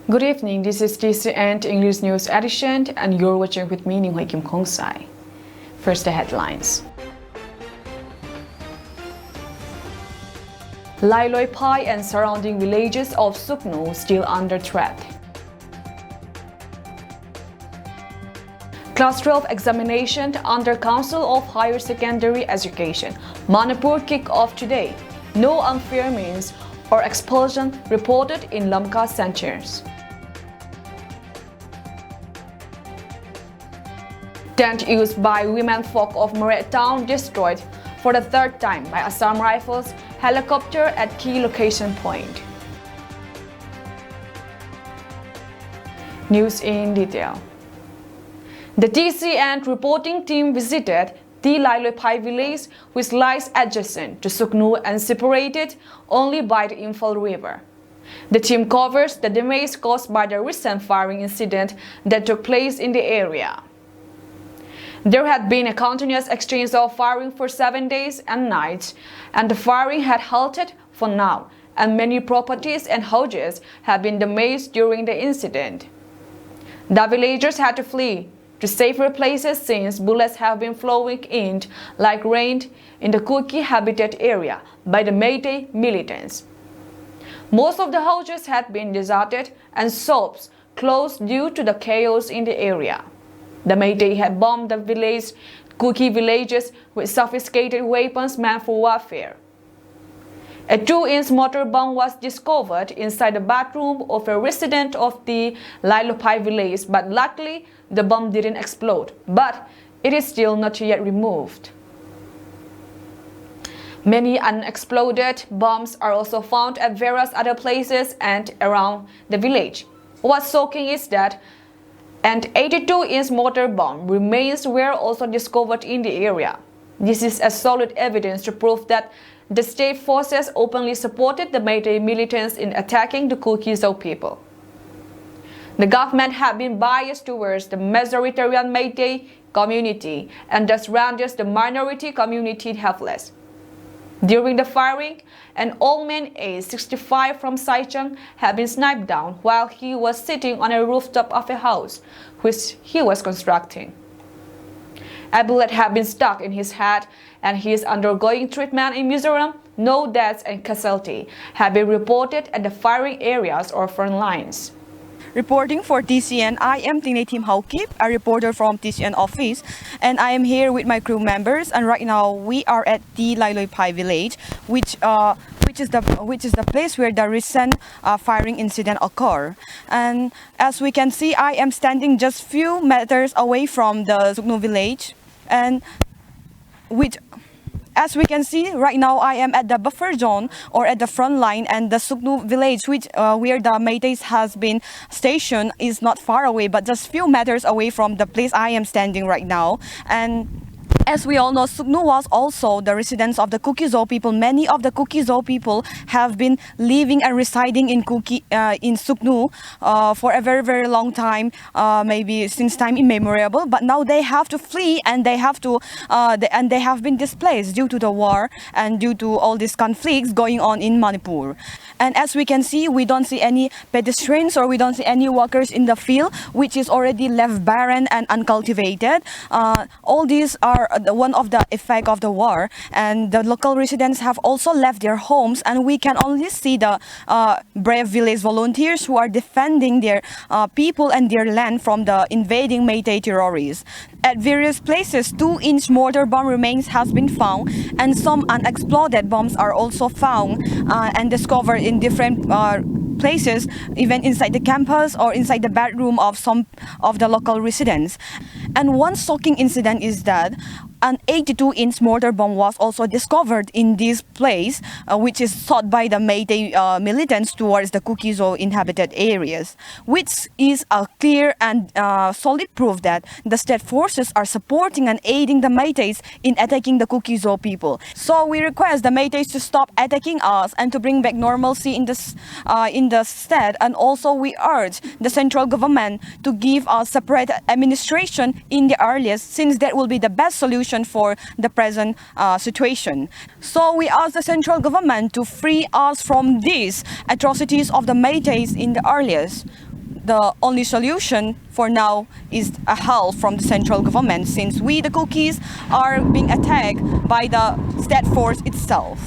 Good evening, this is TCN English News Edition and you're watching with me, Ning Hui Kim Kong Sai. First, the headlines. Lai Loi Pai and surrounding villages of Suknu still under threat. Class 12 examination under Council of Higher Secondary Education. Manipur kick-off today. No unfair means or expulsion reported in Lamka centers. Tent used by women folk of Meret town destroyed for the third time by Assam Rifles helicopter at key location point. News in detail. The TCN reporting team visited the Lai Loi Pai village, which lies adjacent to Suknu and separated only by the Imphal River. The team covers the damage caused by the recent firing incident that took place in the area. There had been a continuous exchange of firing for 7 days and nights, and the firing had halted for now, and many properties and houses have been damaged during the incident. The villagers had to flee to safer places since bullets have been flowing in like rain in the Kuki habitat area by the Meitei militants. Most of the houses had been deserted and shops closed due to the chaos in the area. The Meitei had bombed the Kuki villages with sophisticated weapons meant for warfare. A 2-inch mortar bomb was discovered inside the bathroom of a resident of the Lai Loi Pai village, but luckily the bomb didn't explode, but it is still not yet removed. Many unexploded bombs are also found at various other places and around the village. What's shocking is that an 82-inch mortar bomb remains were also discovered in the area. This is a solid evidence to prove that the state forces openly supported the Meitei militants in attacking the Kuki-Zo people. The government had been biased towards the majoritarian Meitei community and thus renders the minority community helpless. During the firing, an old man aged 65 from Saichang had been sniped down while he was sitting on a rooftop of a house which he was constructing. A bullet had been stuck in his head and he is undergoing treatment in Mizoram. No deaths and casualties have been reported at the firing areas or front lines. Reporting for TCN, I am Tim Haukip, a reporter from TCN office, and I am here with my crew members. And right now we are at the Lai Loi Pai village, which is the place where the recent firing incident occurred. And as we can see, I am standing just few meters away from the Suknu village, and as we can see, right now I am at the buffer zone or at the front line, and the Suknu village, where the Meiteis has been stationed, is not far away, but just few meters away from the place I am standing right now. And as we all know, Suknu was also the residence of the Kuki-Zo people. Many of the Kuki-Zo people have been living and residing in Suknu for a very, very long time, maybe since time immemorial. But now they have to flee, and they have been displaced due to the war and due to all these conflicts going on in Manipur. And as we can see, we don't see any pedestrians or we don't see any walkers in the field, which is already left barren and uncultivated. All these are one of the effect of the war, and the local residents have also left their homes, and we can only see the brave village volunteers who are defending their people and their land from the invading Meitei terrorists. At various places, 2-inch mortar bomb remains has been found, and some unexploded bombs are also found and discovered in different places, even inside the campus or inside the bedroom of some of the local residents. And one shocking incident is that an 82-inch mortar bomb was also discovered in this place, which is shot by the Meitei militants towards the Kuki-Zo inhabited areas, which is a clear and solid proof that the state forces are supporting and aiding the Meiteis in attacking the Kuki-Zo people. So we request the Meiteis to stop attacking us and to bring back normalcy in the state, and also we urge the central government to give a separate administration in the earliest, since that will be the best solution for the present situation. So we ask the central government to free us from these atrocities of the Meiteis in the earliest. the only solution for now is a help from the central government, since we, the Kukis, are being attacked by the state force itself.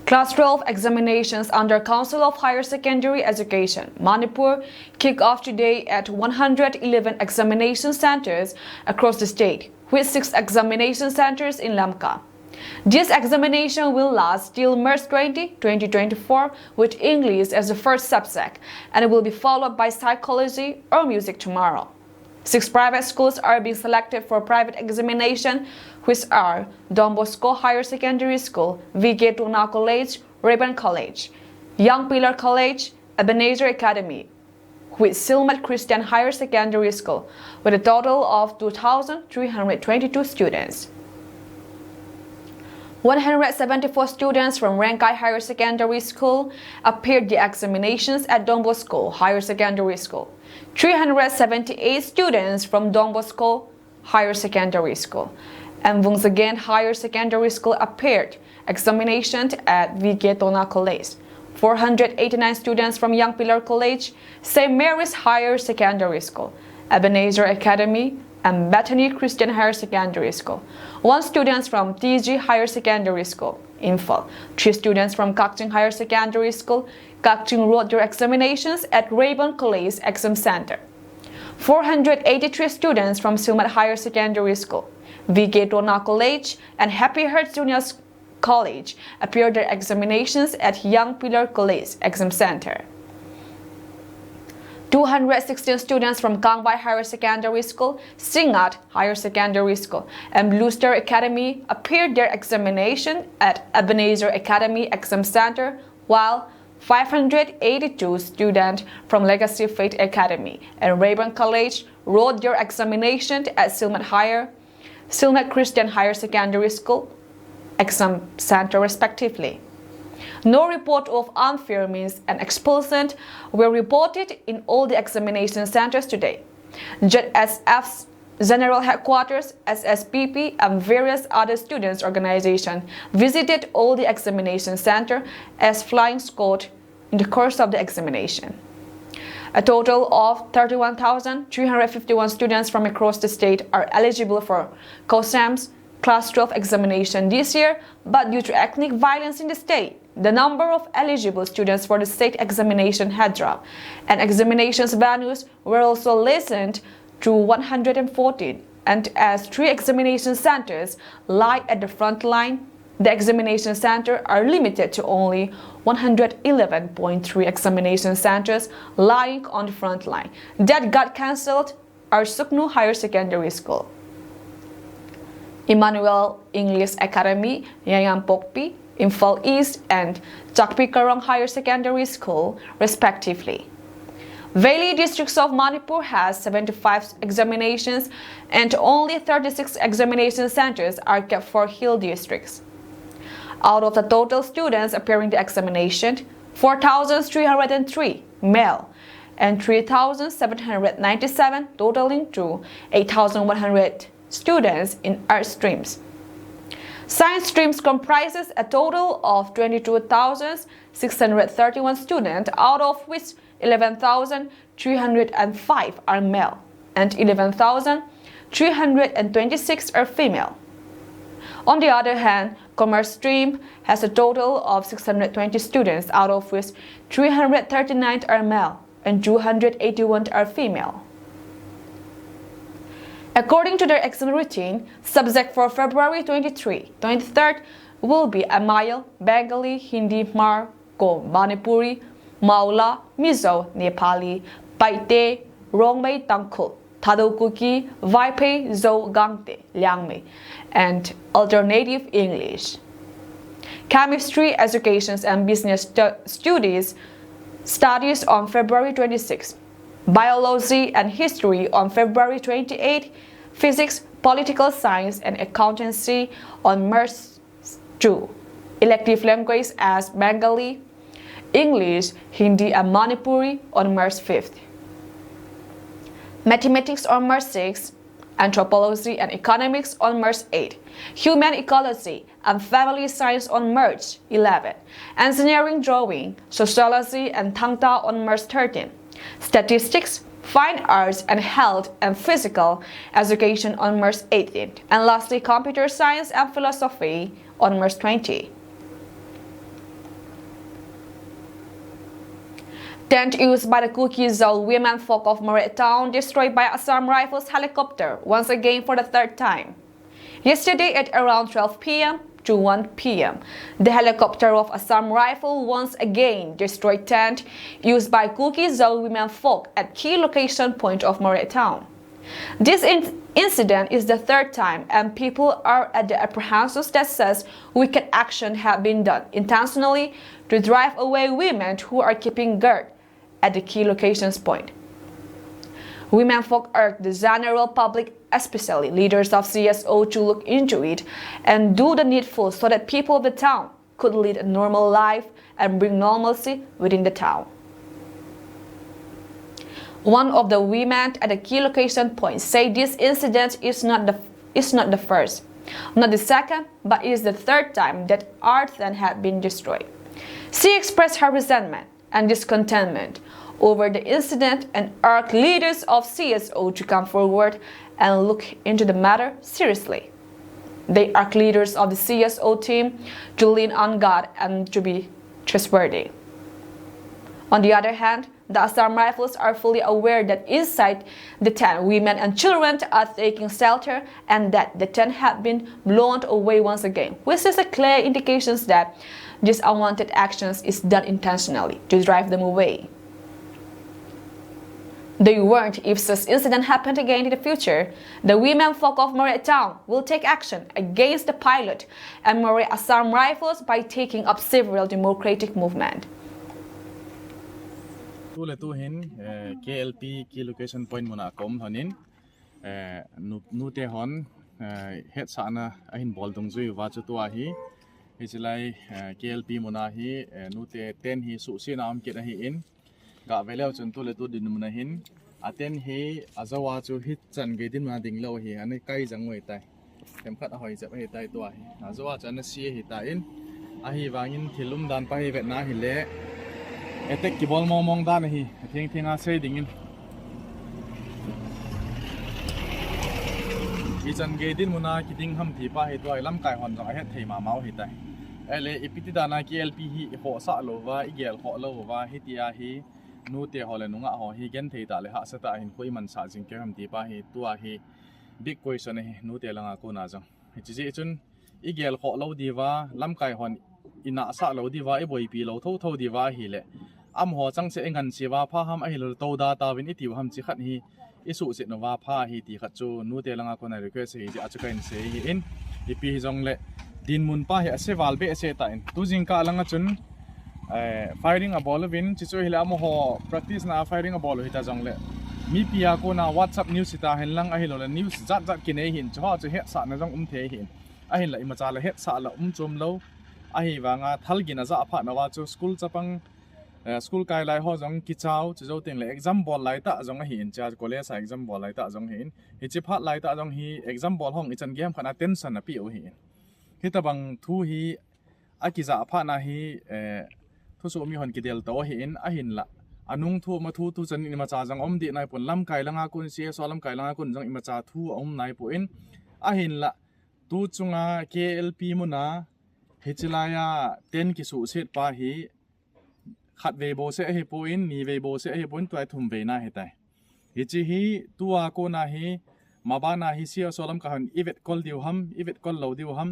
Class 12 examinations under Council of Higher Secondary Education, Manipur, kick off today at 111 examination centers across the state, with 6 examination centers in Lamka. This examination will last till March 20, 2024, with English as the first subject, and it will be followed by psychology or music tomorrow. 6 private schools are being selected for private examination, which are Don Bosco Higher Secondary School, V.K. Tuna College, Rayburn College, Young Pillar College, Ebenezer Academy, with Silmet Christian Higher Secondary School, with a total of 2,322 students. 174 students from Rankai Higher Secondary School appeared the examinations at Don Bosco Higher Secondary School. 378 students from Don Bosco Higher Secondary School and Vungsagain Higher Secondary School appeared examinations at V.K. Tona College. 489 students from Young Pillar College, St. Mary's Higher Secondary School, Ebenezer Academy, and Bethany Christian Higher Secondary School. 1 student from TG Higher Secondary School, Imphal. 3 students from Kakching Higher Secondary School, Kakching wrote their examinations at Rayburn College Exam Center. 483 students from Silmet Higher Secondary School, V.K. Tona College, and Happy Heart Junior College appeared their examinations at Young Pillar College Exam Center. 216 students from Kangbai Higher Secondary School, Singat Higher Secondary School, and Blue Star Academy appeared their examination at Ebenezer Academy Exam Center, while 582 students from Legacy Faith Academy and Rayburn College wrote their examination at Silmet Christian Higher Secondary School Exam Center respectively. No report of unfair means and expulsion were reported in all the examination centers today. JSF's General Headquarters, SSPP, and various other students' organizations visited all the examination centers as flying squad in the course of the examination. A total of 31,351 students from across the state are eligible for COSAM's Class 12 examination this year, but due to ethnic violence in the state, the number of eligible students for the state examination had dropped, and examinations venues were also lessened to 114. And as 3 examination centers lie at the front line, the examination centers are limited to only 111.3 examination centers lying on the front line. That got cancelled are Suknu Higher Secondary School, Emmanuel English Academy, Yayam Pokpi, Imphal East, and Chakpikarong Higher Secondary School, respectively. Valley districts of Manipur has 75 examinations and only 36 examination centers are kept for hill districts. Out of the total students appearing the examination, 4,303 male and 3,797 totaling to 8,100 students in art streams. Science streams comprises a total of 22,631 students, out of which 11,305 are male and 11,326 are female. On the other hand, Commerce stream has a total of 620 students, out of which 339 are male and 281 are female. According to their exam routine, subject for February 23rd will be Amaya, Bengali, Hindi, Mar, Go, Manipuri, Maula, Mizo, Nepali, Paite, Rongmei, Tangkhul, Tadoukuki, Vaipe, Zo, Gangte, Liangmei, and Alternative English. Chemistry, Education and Business Studies on February 26. Biology and History on February 28, Physics, Political Science and Accountancy on March 2, Elective Language as Bengali, English, Hindi and Manipuri on March 5th. Mathematics on March 6, Anthropology and Economics on March 8, Human Ecology and Family Science on March 11, Engineering Drawing, Sociology and Thangta on March 13, Statistics, Fine Arts and Health and Physical Education on March 18, and lastly Computer Science and Philosophy on March 20. Tent used by the Kukizal women folk of Moray Town destroyed by Assam Rifles helicopter once again for the third time. Yesterday at around 12 p.m. to 1 p.m., the helicopter of Assam Rifle once again destroyed tent used by Kukizal women folk at key location point of Moray Town. This incident is the third time and people are at the apprehensions that says wicked action have been done intentionally to drive away women who are keeping guard at the key locations point. Women folk urge the general public, especially leaders of CSO, to look into it and do the needful so that people of the town could lead a normal life and bring normalcy within the town. One of the women at the key location point said this incident is not the first, not the second, but is the third time that Arthan had been destroyed. She expressed her resentment and discontentment over the incident and urged leaders of CSO to come forward and look into the matter seriously. They urged leaders of the CSO team to lean on God and to be trustworthy. On the other hand, the Assam Rifles are fully aware that inside the tent, women and children are taking shelter and that the tent had been blown away once again, which is a clear indication that this unwanted actions is done intentionally to drive them away. They warned if such incident happened again in the future, the women folk of Moray Town will take action against the pilot and Moray Assam Rifles by taking up several democratic movements. Tu le tu hin KLP key location point muna kom honin nu te hon het sana ahin bol dong zui wa chu tu a hi hichilai KLP muna hi nu te ten hi su si nam ke hi in ga veleu chun tu le tu din muna hin aten hi azawa chu hit chan ge din ma ding lo hi ani kai jang wei tai tem khat hoi chap hi tai tu a hi azawa chan si hi ta in a hi wangin thilum dan pa hi vet na hi le etek ki bol mong dan hi thing a sei ding in i chan ge din muna ki ding ham thi pa hi to lam kai hon jang a het thei ma mau hi tai ele ipiti dana ki LP hi ho sa lo wa i gel ho lo wa hi tia hi nu te ho le nunga ho hi gen thei ta le ha sa ta hin khoi man sa jing ke ham ti pa hi tua hi big question hi nu te langa ko na jang hi chi ji chun i gel ho lo di wa lam kai hon ina sa lo di wa i boi pi lo tho di wa hi le am ho chang se engan si wa pha ham a hi lo to da ta win i ti ham chi khat hi isu se no wa pha hi ti khat chu nu te langa ko na request hi a chu kain se hi in i pi jong le din mun pa hi ase wal be ase ta in tu jing ka langa chun firing a ball win chi chu hila mo ho practice na firing a ball hi ta jong le mi pia ko na WhatsApp news ta hen lang a hi lo le news zat ki nei hin cho chu he sa na jong the hin a hin la i ma cha la he sa la chum lo a hi wanga thalgi na za pha na wa chu school chapang school kai lai ho jong ki chau chu zo teng le exam ball lai ta jong a hin cha college sa exam ball lai ta jong hin hi chi phat lai ta jong hi exam ball hong i chan game khana tension na pi o hi hi ta bang thu hi akiza pha na hi thu so mi hon ki del to hi in a hin la anung thu ma thu tu chan in ma cha jong om di nai pon lam kai langa kun si so lam kai langa kun jong i ma cha thu om nai po in a hin la tu chunga KLP muna hichilaya 10 ki su set pa hi khat ve bo se hi po in ni ve bo se hi pon twai thum ve na he tai hi chi hi tua ko na hi mabana hi sia solam ka han ivet kol diu ham ivet kol lo diu ham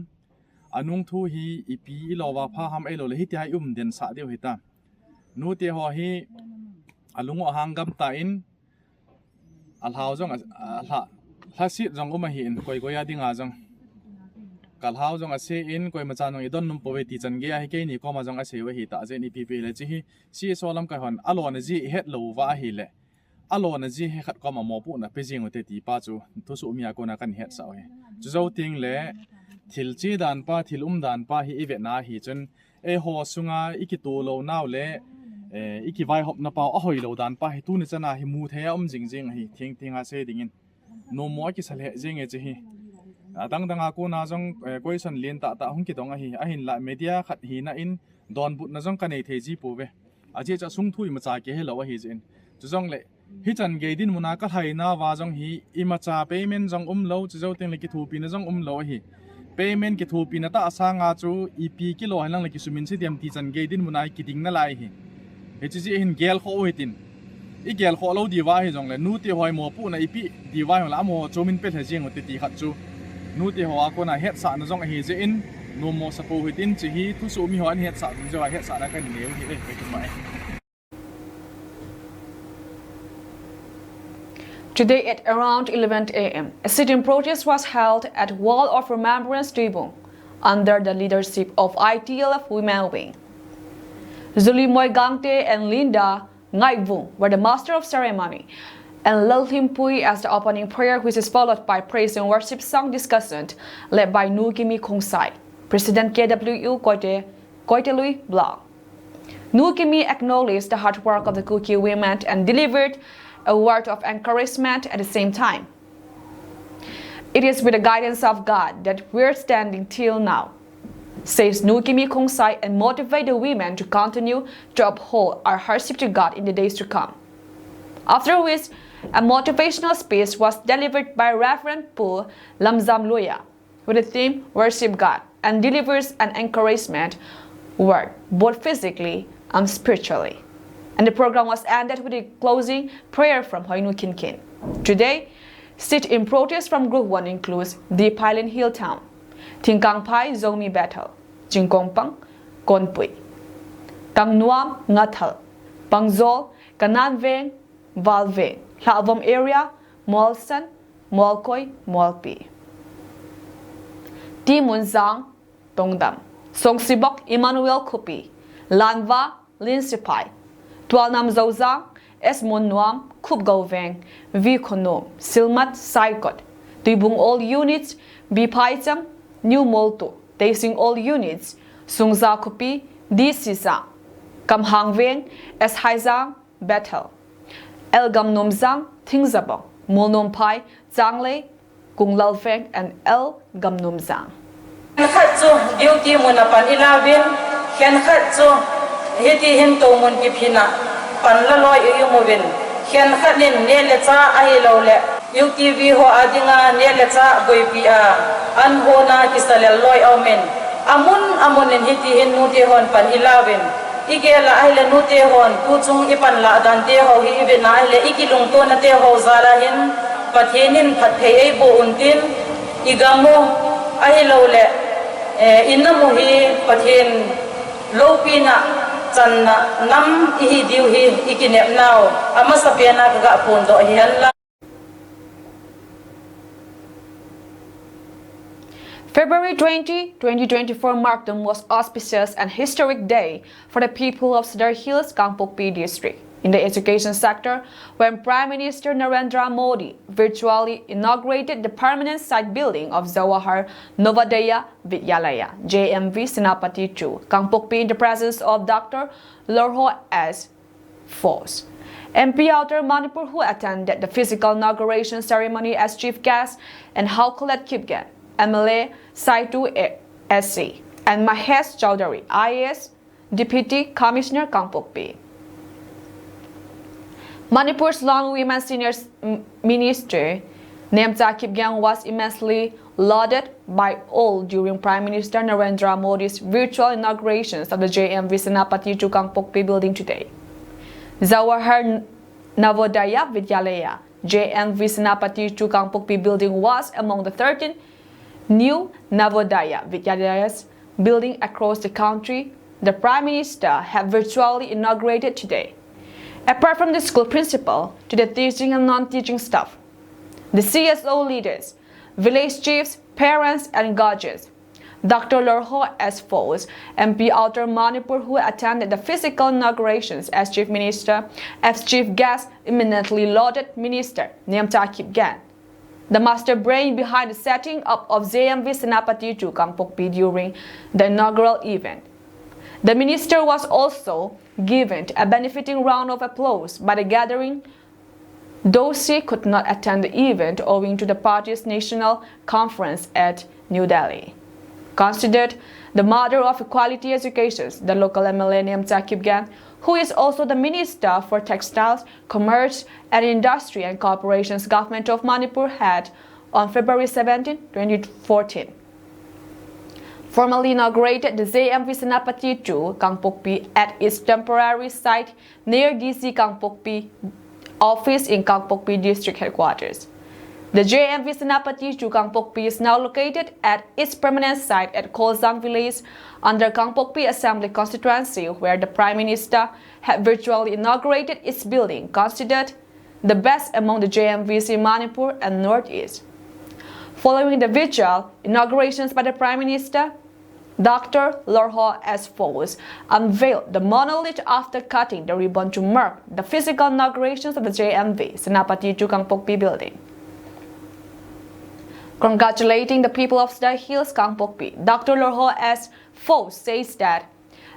anung thu hi ipi lowa pha ham elo le hi ti ai den sa diu hi ta nu te ho hi alungo hangam ta in al hau jong ha si jong uma hi in koi goya dinga jong kal hau jong ase in koi ma chanong idon num powe ti chan ge hi ke ni ko ma jong ase we hi ta je ni pp le chi hi si solam ka hon alon ji het lo wa hi le alon ji he khat ko ma mo pu na pe jing te ti pa chu thu su mi a ko na kan het sa he chu zo ting le thil chi dan pa thil dan pa hi ive na hi chun e ho sunga ikitu lo naw le iki vai hop na pa a hoi lo dan pa hi tu ni chana hi mu the jing hi thing a se ding in no mo ki salhe jeng e chi atang danga ko na jong question lien ta hung ki dong a hi a hin la media khat hi na in don but na jong kanei theji pu ve aje cha sung thui ma cha ke he lo hi jin chu jong le hi chan ge din muna ka thai na wa jong hi ima cha payment jong lo chu jo teng le ki thu pi na jong lo hi payment ki thu pi na ta asa nga chu ep ki lo halang le ki sumin si tiam ti chan ge din muna ki ding na lai hi he chi ji hin gel kho hitin i gel kho lo di wa hi jong le nu ti hoi mo pu na ipi di wa la mo chomin pe the jeng ti ti khat chu nu ti ho ko na het sa na jong hi je in no mo sa po hitin chi hi thu su mi ho an het sa jo het sa da ka ni le hi le pe ki mai. Today at around 11 a.m., a sitting protest was held at Wall of Remembrance Tribune under the leadership of ITLF Women Wing. Zuli Moy Gangte and Linda Ngaivung were the master of ceremony, and Lalhim Pui as the opening prayer, which is followed by praise and worship song discussion led by Nugimi Kongsai, President KWU Koite Lui Blanc. Nugimi acknowledged the hard work of the Kuki women and delivered a word of encouragement at the same time. It is with the guidance of God that we're standing till now, says Nugimi Kongsai, and motivate the women to continue to uphold our hardship to God in the days to come. After which, a motivational speech was delivered by Reverend Pul Lamzam Luya with the theme Worship God, and delivers an encouragement word both physically and spiritually. And the program was ended with a closing prayer from Hoinu Kinkin. Today, sit-in protest from Group 1 includes Deep Highland Hill Town, Tingkang Pai Zomi Battle, Jingkongpang, Konpui, Kang Nuam Ngathal, Pangzol, Kananveng, Valveng, Lavom area, Molson, Molkoi, Molpi. Timunzang, Tongdam, Songsibok, Emmanuel Kupi, Lanva, Linsipai, Tualnam Zozang, Esmon Nuam, Kupgoveng, Vikonom, Silmat, Saikot, Tuibung all units, Bipaitam, New Molto, Tasing all units, Sungza Kupi, Disisang, Kamhangveng, Eshaizang, Bethel, Elgam Nomzang, Tingzabong, Mulnom Pai, Zanglei, Kunglalfeng, and El Gamnomzang. Khatsu beauty munapan ilawin ken khatsu hiti hinto mun kipina panlaloy uyumuwin ken khanin nelecha ahilole UTV ho adinga nelecha boipia anho na kisalelloy aumen amunin hiti hin nuti hon pan ilawin igela ahle nuti hon puchung ipan la dante ho hi ibena ahle ikilung to na te ho zalahin pathenin phathei bo untin igamo ahilole inamuhi pathin lopina channa nam ihi diuhi ikinep now amasapiana kaga pundo hihalla. February 20, 2024 marked the most auspicious and historic day for the people of Cedar Hills, Kangpokpi district in the education sector when Prime Minister Narendra Modi virtually inaugurated the permanent site building of Jawahar Navodaya Vidyalaya, JMV Senapati 2, Kangpokpi, in the presence of Dr. Lorho S. Fos, MP Outer Manipur, who attended the physical inauguration ceremony as chief guest, and Haukulet Kipgen, MLA Saitu SC, and Mahesh Chowdhury, IAS Deputy Commissioner, Kangpokpi. Manipur's Long Women Senior Minister Nemcha Kipgyang was immensely lauded by all during Prime Minister Narendra Modi's virtual inaugurations of the JMV Senapati 2 Kangpokpi building today. Jawahar Navodaya Vidyalaya, JMV Senapati 2 Kangpokpi building was among the 13 new Navodaya Vidyalayas building across the country the Prime Minister had virtually inaugurated today. Apart from the school principal to the teaching and non-teaching staff, the CSO leaders, village chiefs, parents, and guardians, Dr. Lorho S. Fos, MP Outer Manipur, who attended the physical inaugurations as Chief Minister, as chief guest, eminently lauded Minister Nemcha Kipgen, the master brain behind the setting up of JMV Senapati 2 Kangpokpi during the inaugural event. The minister was also given a benefiting round of applause by the gathering Doshi could not attend the event owing to the party's national conference at New Delhi. Considered the mother of equality education, the local MLA Nemcha Kipgen, who is also the Minister for Textiles, Commerce and Industry and Corporations Government of Manipur, had on February 17, 2014. Formally inaugurated the JMV Senapati 2 Kangpokpi at its temporary site near DC Kangpokpi office in Kangpokpi district headquarters. The JMV Senapati 2 Kangpokpi is now located at its permanent site at Kolzang village under Kangpokpi Assembly constituency, where the Prime Minister had virtually inaugurated its building, considered the best among the JMVs in Manipur and Northeast. Following the virtual inaugurations by the Prime Minister, Dr. Lorho S. Foles unveiled the monolith after cutting the ribbon to mark the physical inaugurations of the JMV Senapati 2 Kangpokpi building. Congratulating the people of Sedai Hills, Kangpokpi, Dr. Lorho S. Foles says that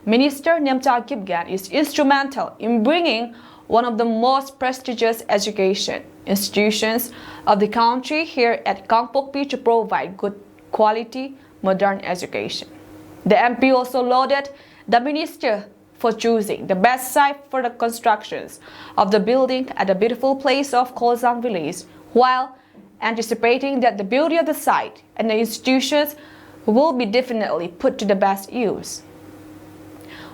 Minister Nemcha Kipgen is instrumental in bringing one of the most prestigious education institutions of the country here at Kangpokpi to provide good quality modern education. The MP also lauded the minister for choosing the best site for the constructions of the building at the beautiful place of Kolzang village, while anticipating that the beauty of the site and the institutions will be definitely put to the best use.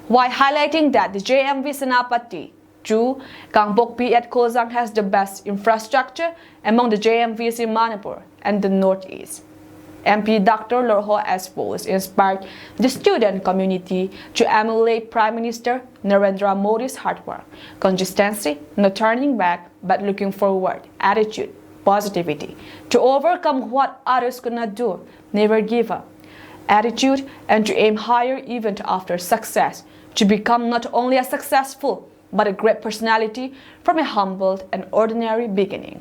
While highlighting that the JMV Senapati 2 Kangpokpi at Kolzang has the best infrastructure among the JMVs in Manipur and the Northeast. MP Dr. Lorho S. Foles inspired the student community to emulate Prime Minister Narendra Modi's hard work, consistency, no turning back but looking forward, attitude, positivity, to overcome what others could not do, never give up, attitude, and to aim higher even after success, to become not only a successful but a great personality from a humble and ordinary beginning.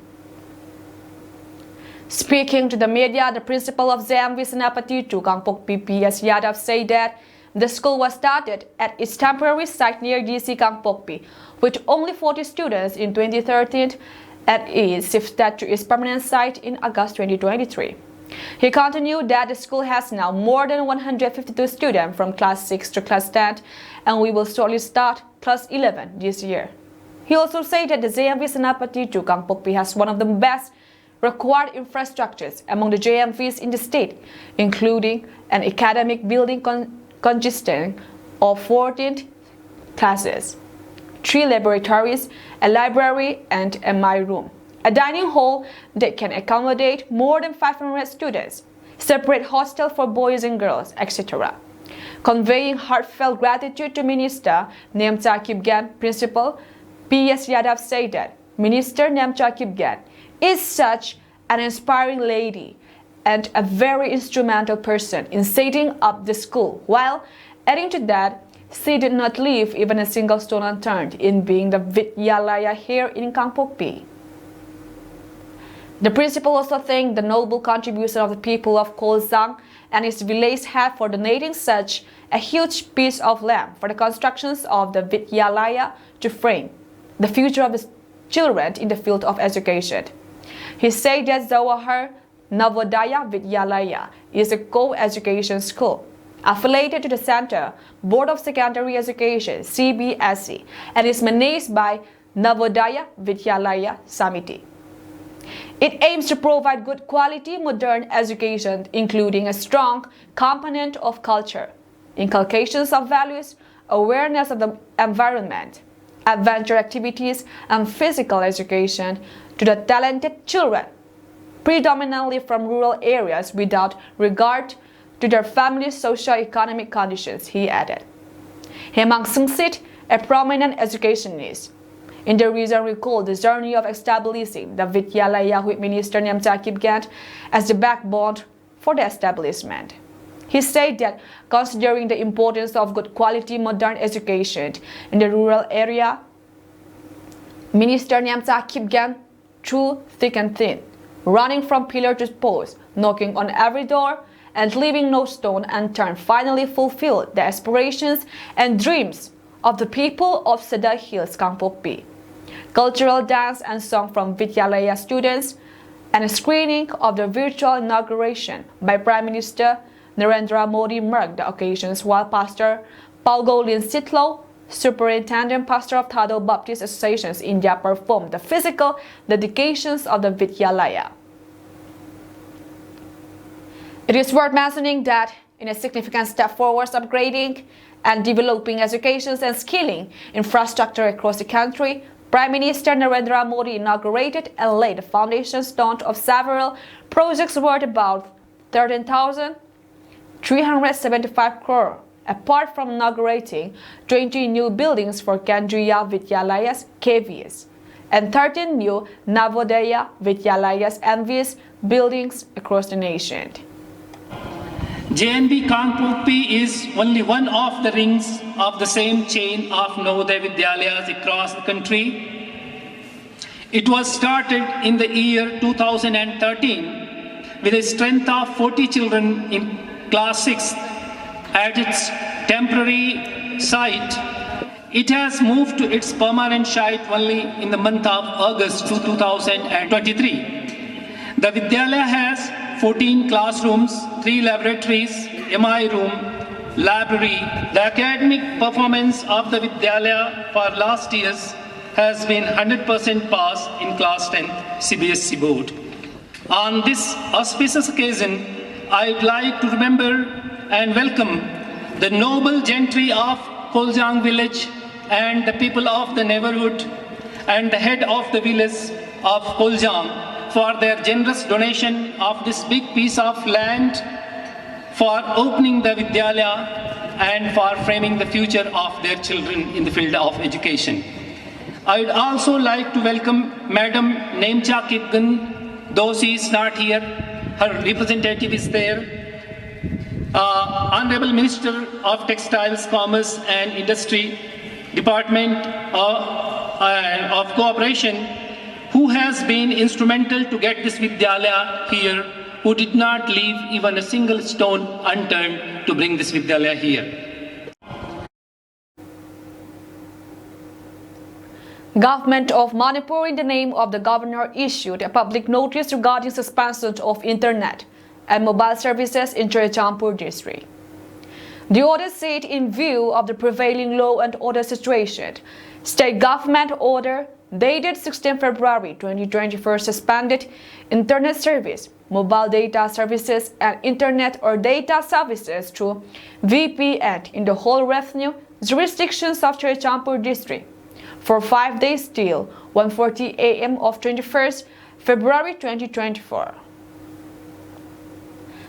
Speaking to the media, the principal of JMV Senapati 2 Kangpokpi P.S. Yadav said that the school was started at its temporary site near DC Kangpokpi with only 40 students in 2013 and is shifted to its permanent site in August 2023. He continued that the school has now more than 152 students from class 6 to class 10 and we will shortly start class 11 this year. He also said that the JMV Senapati 2 Kangpokpi has one of the best required infrastructures among the JMVs in the state, including an academic building consisting of 14 classes, 3 laboratories, a library and a my room, a dining hall that can accommodate more than 500 students, separate hostel for boys and girls, etc. Conveying heartfelt gratitude to Minister Nemcha Kipgen, Principal P.S. Yadav said that Minister Nemcha Kipgen is such an inspiring lady and a very instrumental person in setting up the school, while adding to that, she did not leave even a single stone unturned in being the Vidyalaya here in Kangpokpi. The principal also thanked the noble contribution of the people of Kolzang and its village head for donating such a huge piece of land for the constructions of the Vidyalaya to frame the future of the children in the field of education. He said that Zawahar Navodaya Vidyalaya is a co-education school affiliated to the Center Board of Secondary Education CBSE and is managed by Navodaya Vidyalaya Samiti. It aims to provide good quality modern education, including a strong component of culture, inculcations of values, awareness of the environment, adventure activities, and physical education to the talented children, predominantly from rural areas without regard to their family's socio-economic conditions, he added. Hemang Sungsit, a prominent educationist in the region, recalled the journey of establishing the Vidyalaya with Minister Nemcha Kipgen as the backbone for the establishment. He said that considering the importance of good quality modern education in the rural area, Minister Nemcha Kipgen through thick and thin, running from pillar to post, knocking on every door, and leaving no stone unturned, finally fulfilled the aspirations and dreams of the people of Sedai Hills, Kangpokpi. cultural dance and song from Vidyalaya students, and a screening of the virtual inauguration by Prime Minister Narendra Modi marked the occasions, while Pastor Paugo Lin Sitlo, Superintendent Pastor of Thado Baptist Associations India, performed the physical dedications of the Vidyalaya. It is worth mentioning that in a significant step forward upgrading and developing education and skilling infrastructure across the country, Prime Minister Narendra Modi inaugurated and laid the foundation stone of several projects worth about 13,375 crore, apart from inaugurating 20 new buildings for Kendriya Vidyalayas (KVS) and 13 new Navodaya Vidyalayas (NVS) buildings across the nation. JNV Kanpur P is only one of the rings of the same chain of Navodaya Vidyalayas across the country. It was started in the year 2013 with a strength of 40 children in class 6 at its temporary site. It has moved to its permanent site only in the month of August 2023. The Vidyalaya has 14 classrooms, 3 laboratories, MI room, library. The academic performance of the Vidyalaya for last years has been 100% pass in class 10 CBSE board. On this auspicious occasion, I would like to remember and welcome the noble gentry of Koljang village and the people of the neighborhood and the head of the village of Koljang for their generous donation of this big piece of land for opening the Vidyalaya and for framing the future of their children in the field of education. I would also like to welcome Madam Nemcha Kipgan, though she is not here, her representative is there. Honorable Minister of Textiles, Commerce and Industry, Department of Cooperation, who has been instrumental to get this Vidyalaya here, who did not leave even a single stone unturned to bring this Vidyalaya here. Government of Manipur, in the name of the governor, issued a public notice regarding suspension of internet and mobile services in Churachandpur district. The order said, in view of the prevailing law and order situation, state government order dated 16 February 2024 suspended internet service, mobile data services and internet or data services through VPN in the whole revenue jurisdictions of Churachandpur district for 5 days till 1:40 a.m. of 21st February 2024.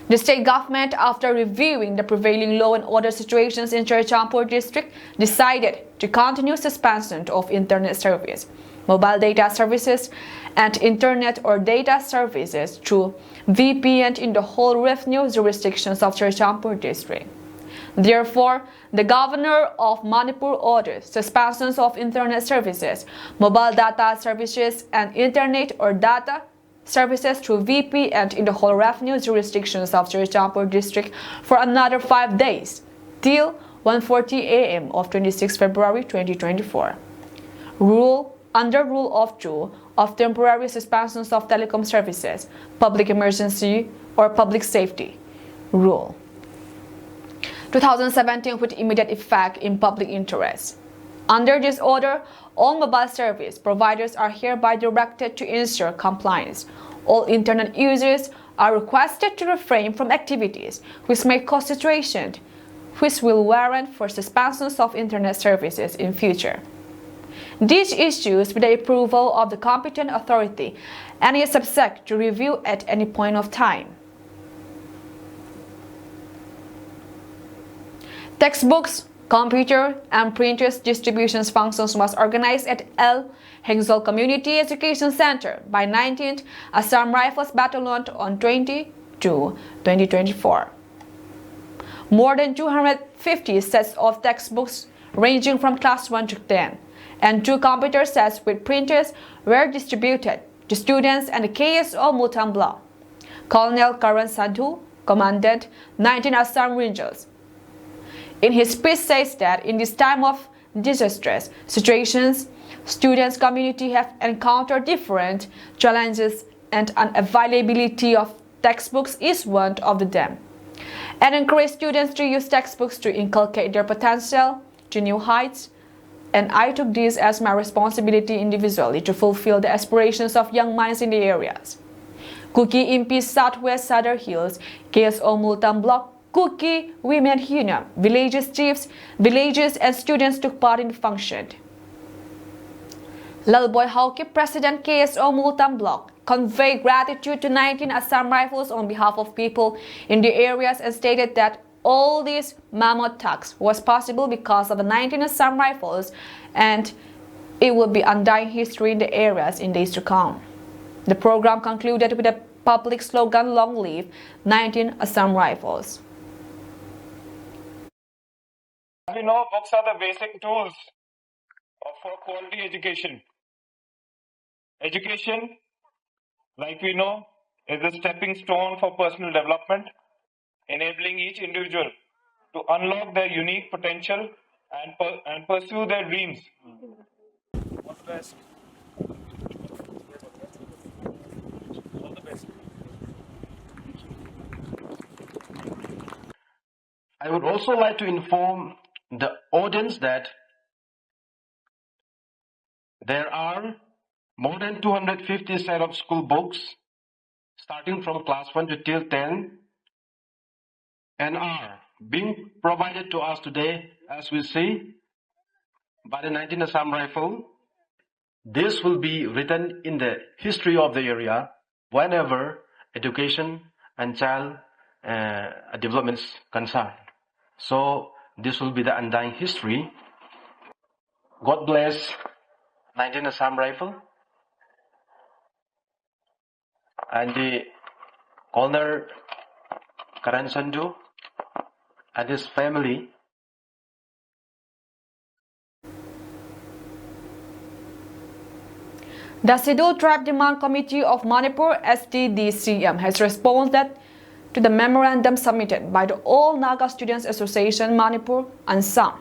The state government, after reviewing the prevailing law and order situations in Churachandpur district, decided to continue suspension of internet service, mobile data services and internet or data services through VPN in the whole revenue jurisdictions of Churachandpur district. Therefore, the governor of Manipur ordered suspensions of internet services, mobile data services and internet or data services through VPN in the whole revenue jurisdictions of Churachandpur district for another 5 days till 1:40 a.m. of 26 February 2024. Under Rule of 2 of temporary suspensions of telecom services, public emergency or public safety Rule 2017 with immediate effect in public interest. Under this order, all mobile service providers are hereby directed to ensure compliance. All internet users are requested to refrain from activities which may cause situation which will warrant for suspensions of internet services in future. These issues with the approval of the competent authority and is subject to review at any point of time. Textbooks, computer and printers distribution functions was organized at El Hengzol Community Education Center by 19th Assam Rifles Battalion on 20/2/2024. More than 250 sets of textbooks ranging from class 1 to 10 and 2 computer sets with printers were distributed to students and the KSO Mutambla. Colonel Karan Sadhu, Commandant 19 Assam Rangers, in his speech says that in this time of disastrous situations, students' community have encountered different challenges and unavailability of textbooks is one of them, and encourage students to use textbooks to inculcate their potential to new heights. And I took this as my responsibility individually to fulfill the aspirations of young minds in the areas. Kuki Impi Southwest Sadar Hills, KSO Multan Block, Kuki Women Union, villages chiefs, villages and students took part in the function. Lalboy Hauki, President KSO Multan Block, conveyed gratitude to 19 Assam Rifles on behalf of people in the areas and stated that all these mammoth tasks was possible because of the 19 Assam Rifles, and it will be undying history in the areas in days to come. The program concluded with a public slogan, "Long live 19 Assam Rifles." We know books are the basic tools for quality education. Education, like we know, is a stepping stone for personal development, enabling each individual to unlock their unique potential and pursue their dreams. All the best. All the best. I would also like to inform the audience that there are more than 250 set of school books starting from class 1 to till 10 and are being provided to us today, as we see, by the 19 Assam Rifle. This will be written in the history of the area whenever education and child development is concerned. So this will be the undying history. God bless 19 Assam Rifle and the Colonel Karan Sanju and his family. The Scheduled Tribe Demand Committee of Manipur STDCM has responded to the memorandum submitted by the All Naga Students Association Manipur Ansam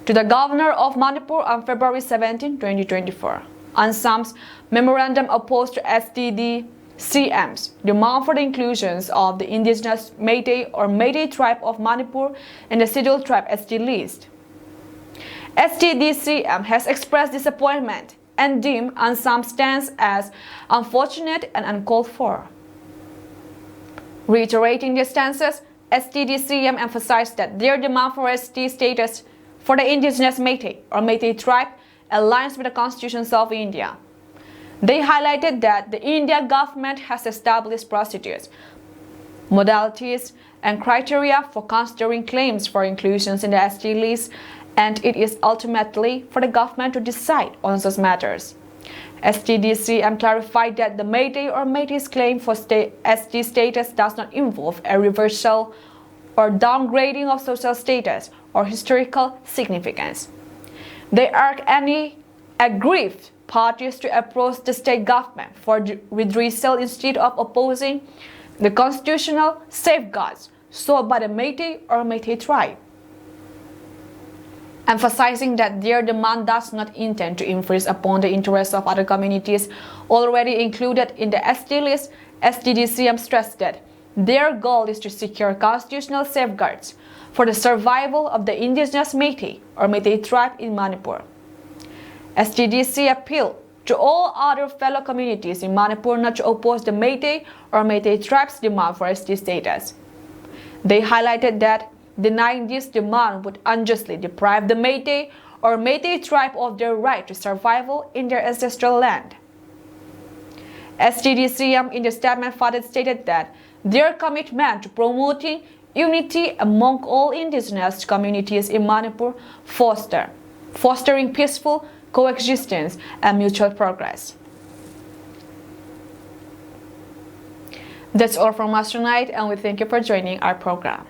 to the Governor of Manipur on February 17, 2024. Ansam's memorandum opposed to STDCM's demand for the inclusions of the indigenous Meitei or Meitei tribe of Manipur in the Scheduled Tribe ST list. STDCM has expressed disappointment and deemed Ansam's stance as unfortunate and uncalled for. Reiterating their stances, STDCM emphasized that their demand for ST status for the indigenous Meitei or Meitei tribe aligns with the constitutions of India. They highlighted that the Indian government has established procedures, modalities, and criteria for considering claims for inclusions in the ST list, and it is ultimately for the government to decide on such matters. STDCM clarified that the Meitei or Meitei's claim for ST status does not involve a reversal or downgrading of social status or historical significance. They urge any aggrieved parties to approach the state government for redressal instead of opposing the constitutional safeguards sought by the Meitei or Meitei tribe, emphasizing that their demand does not intend to infringe upon the interests of other communities already included in the ST list. STDCM stressed that their goal is to secure constitutional safeguards for the survival of the indigenous Meitei or Meitei tribe in Manipur. STDC appealed to all other fellow communities in Manipur not to oppose the Meitei or Meitei tribe's demand for ST status. They highlighted that denying this demand would unjustly deprive the Meitei or Meitei tribe of their right to survival in their ancestral land. STDCM in the statement further stated that their commitment to promoting unity among all indigenous communities in Manipur fostering peaceful coexistence and mutual progress. That's all from us tonight, and we thank you for joining our program.